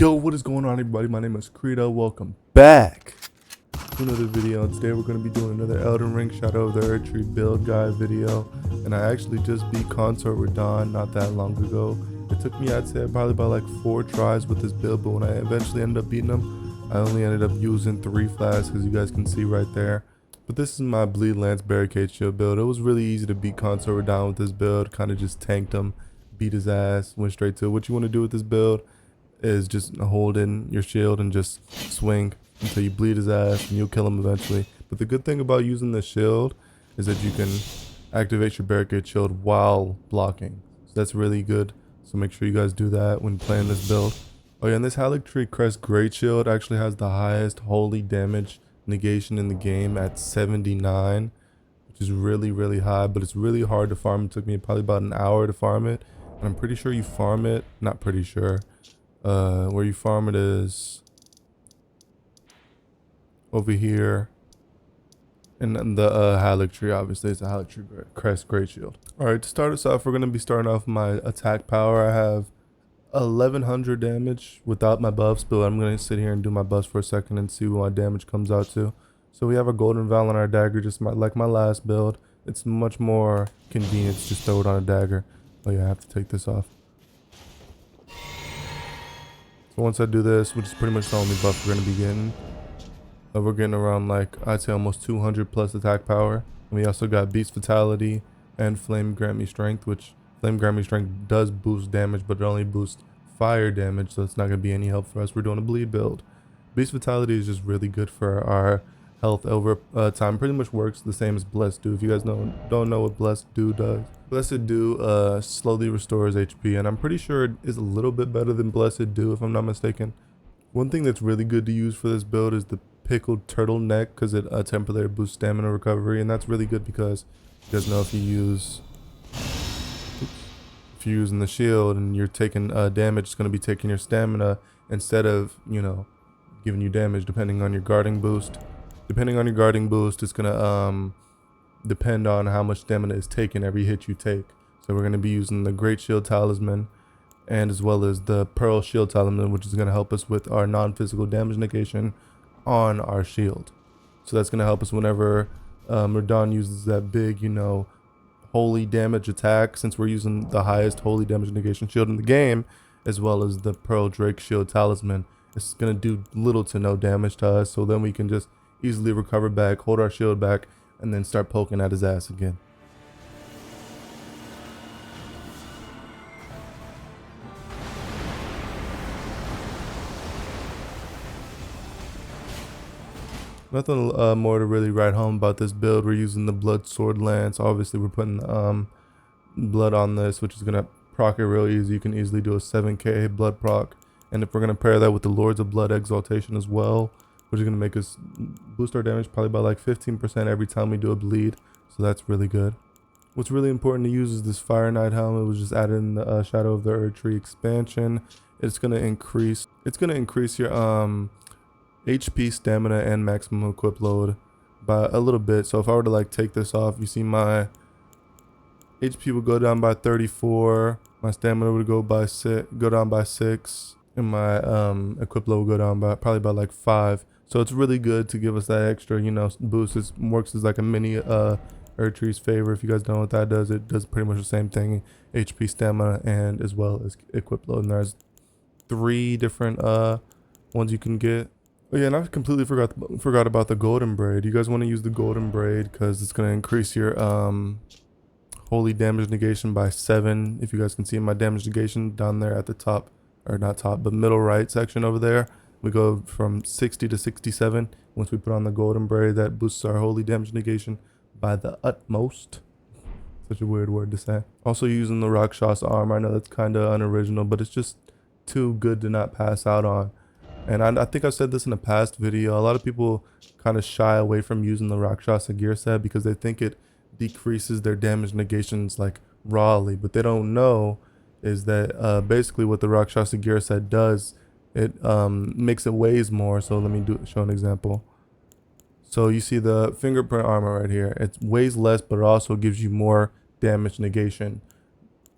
Yo, what is going on, everybody? My name is Credo. Welcome back to another video. And today we're going to be doing another Elden Ring Shadow of the Erdtree build guide video. And I actually just beat Consort Radhan not that long ago. It took me, I'd say, probably about like 4 tries with this build, but when I eventually ended up beating him, I only ended up using 3 flasks, as you guys can see right there. But this is my BleedLance Barricade shield build. It was really easy to beat Consort Radhan with this build. Kind of just tanked him, beat his ass, went straight to it. What you want to do with this build is just hold in your shield and just swing until you bleed his ass, and you'll kill him eventually. But the good thing about using the shield is that you can activate your barricade shield while blocking. So that's really good. So make sure you guys do that when playing this build. Oh yeah, and this Barricade Crest Great Shield actually has the highest holy damage negation in the game at 79, which is really high, but it's really hard to farm. It took me probably about an hour to farm it, and I'm pretty sure you farm it, not pretty sure, where you farm it is over here, and the Barricade, obviously it's a Barricade Crest Great Shield. All right, to start us off, we're going to be starting off my attack power. I have 1100 damage without my buffs, but I'm going to sit here and do my buffs for a second and see what my damage comes out to. So we have a golden val on our dagger, just like my last build. It's much more convenient to just throw it on a dagger. Oh yeah, I have to take this off. So once I do this, which is pretty much the only buff we're going to be getting, we're getting around, like, I'd say almost 200 plus attack power. And we also got Beast Fatality and Flame Grant Me Strength, which Flame Grant Me Strength does boost damage, but it only boosts fire damage, so it's not going to be any help for us. We're doing a bleed build. Beast Fatality is just really good for our health over time. Pretty much works the same as Blessed Do. If you guys don't know what Blessed Do does, Blessed Do slowly restores HP, and I'm pretty sure it is a little bit better than Blessed Do, if I'm not mistaken. One thing that's really good to use for this build is the Pickled Turtleneck, because it temporarily boosts stamina recovery, and that's really good because you guys know if you're using the shield and you're taking damage, it's going to be taking your stamina instead of, you know, giving you damage depending on your guarding boost. Depending on your guarding boost, it's going to depend on how much stamina is taken every hit you take. So we're going to be using the Great Shield Talisman, and as well as the Pearl Shield Talisman, which is going to help us with our non-physical damage negation on our shield. So that's going to help us whenever Radhan uses that big, you know, holy damage attack, since we're using the highest holy damage negation shield in the game, as well as the Pearl Drake Shield Talisman. It's going to do little to no damage to us, so then we can just easily recover back, hold our shield back, and then start poking at his ass again. Nothing more to really write home about this build. We're using the Blood Sword Lance. Obviously, we're putting blood on this, which is going to proc it real easy. You can easily do a 7k blood proc. And if we're going to pair that with the Lords of Blood Exaltation as well, which is going to make us boost our damage probably by like 15% every time we do a bleed. So that's really good. What's really important to use is this Fire Knight helmet. It was just added in the Shadow of the Erdtree expansion. It's going to increase your HP, stamina, and maximum equip load by a little bit. So if I were to like take this off, you see my HP would go down by 34, my stamina would go down by 6, and my equip load would go down by probably by like 5. So it's really good to give us that extra, you know, boost. It works as like a mini Erdtree's favor. If you guys don't know what that does, it does pretty much the same thing: HP, stamina, and as well as equip load. And there's 3 different ones you can get. Oh yeah, and I completely forgot about the golden braid. You guys want to use the golden braid because it's going to increase your holy damage negation by 7. If you guys can see my damage negation down there at the top, or not top, but middle right section over there, we go from 60 to 67. Once we put on the golden braid, that boosts our holy damage negation by the utmost. Such a weird word to say. Also using the Rakshas armor. I know that's kind of unoriginal, but it's just too good to not pass out on. And I think I said this in a past video. A lot of people kind of shy away from using the Rakshasa gear set because they think it decreases their damage negations like rawly. But they don't know is that basically what the Rakshasa gear set does, it makes it weighs more. So let me show an example. So you see the fingerprint armor right here. It weighs less, but it also gives you more damage negation.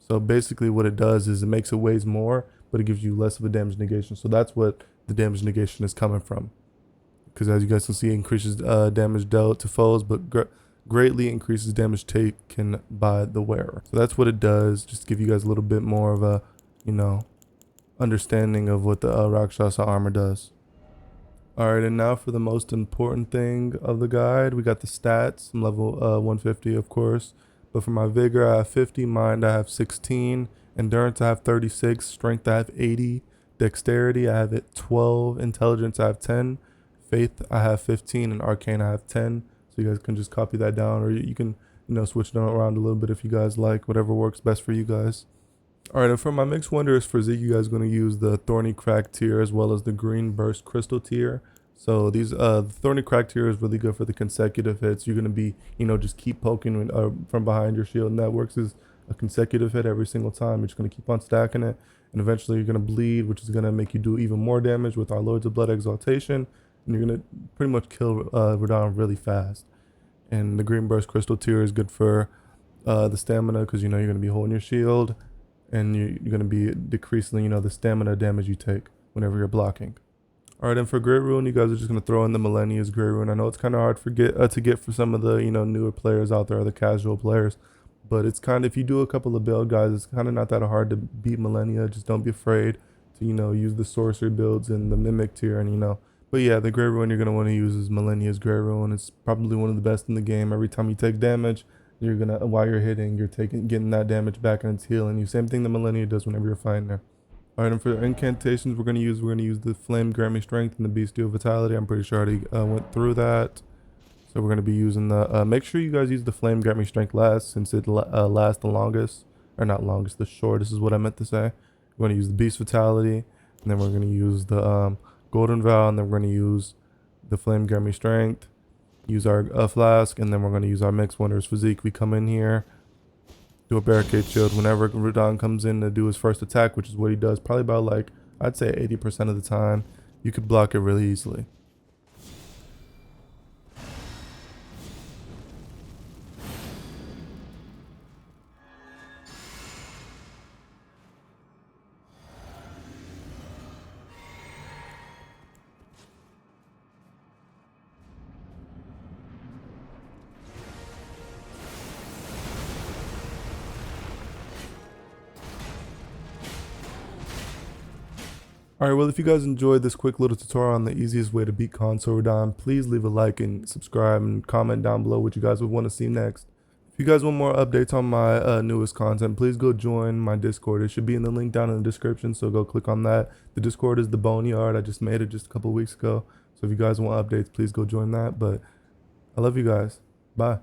So basically what it does is it makes it weighs more, but it gives you less of a damage negation. So that's what the damage negation is coming from. Because as you guys can see, it increases damage dealt to foes, but greatly increases damage taken by the wearer. So that's what it does. Just to give you guys a little bit more of a, you know, understanding of what the Rakshasa armor does. Alright, and now for the most important thing of the guide, we got the stats. I'm level 150, of course. But for my vigor, I have 50, mind, I have 16, endurance, I have 36, strength, I have 80, dexterity, I have it 12, intelligence, I have 10, faith, I have 15, and arcane, I have 10. So you guys can just copy that down, or you can, you know, switch it around a little bit if you guys like, whatever works best for you guys. Alright, and for my mixed wonders physique, you guys are going to use the Thorny Crack tier as well as the Green Burst Crystal tier. So these the Thorny Crack tier is really good for the consecutive hits. You're going to be, you know, just keep poking from behind your shield, and that works as a consecutive hit every single time. You're just going to keep on stacking it, and eventually you're going to bleed, which is going to make you do even more damage with our Lords of Blood Exaltation, and you're going to pretty much kill Radhan really fast. And the Green Burst Crystal tier is good for the stamina, because, you know, you're going to be holding your shield, and you're going to be decreasing, you know, the stamina damage you take whenever you're blocking. Alright, and for Great Rune, you guys are just going to throw in the Millennia's Great Rune. I know it's kind of hard to get for some of the, you know, newer players out there, or the casual players. But it's kind of, if you do a couple of build guys, it's kind of not that hard to beat Millennia. Just don't be afraid to, you know, use the sorcery builds and the Mimic tier, and, you know. But yeah, the Great Rune you're going to want to use is Millennia's Great Rune. It's probably one of the best in the game. Every time you take damage, you're going to, while you're hitting, you're getting that damage back, and it's healing you. Same thing the Millennia does whenever you're fighting there. Alright, and for incantations we're gonna use the Flame Grant Me Strength and the Bestial Vitality. I'm pretty sure I already went through that. So we're gonna be using the make sure you guys use the Flame Grant Me Strength last, since it lasts the longest, or not longest, the shortest is what I meant to say. We're gonna use the Beast Vitality, and then we're gonna use the Golden Vow, and then we're gonna use the Flame Grant Me Strength, use our flask, and then we're gonna use our Mixed Wonders Physique. We come in here, do a Barricade shield whenever Radhan comes in to do his first attack, which is what he does probably about, like, I'd say 80% of the time. You could block it really easily. Alright, well, if you guys enjoyed this quick little tutorial on the easiest way to beat Consort Radhan, please leave a like and subscribe and comment down below what you guys would want to see next. If you guys want more updates on my newest content, please go join my Discord. It should be in the link down in the description, so go click on that. The Discord is the Boneyard. I just made it just a couple weeks ago. So if you guys want updates, please go join that. But I love you guys. Bye.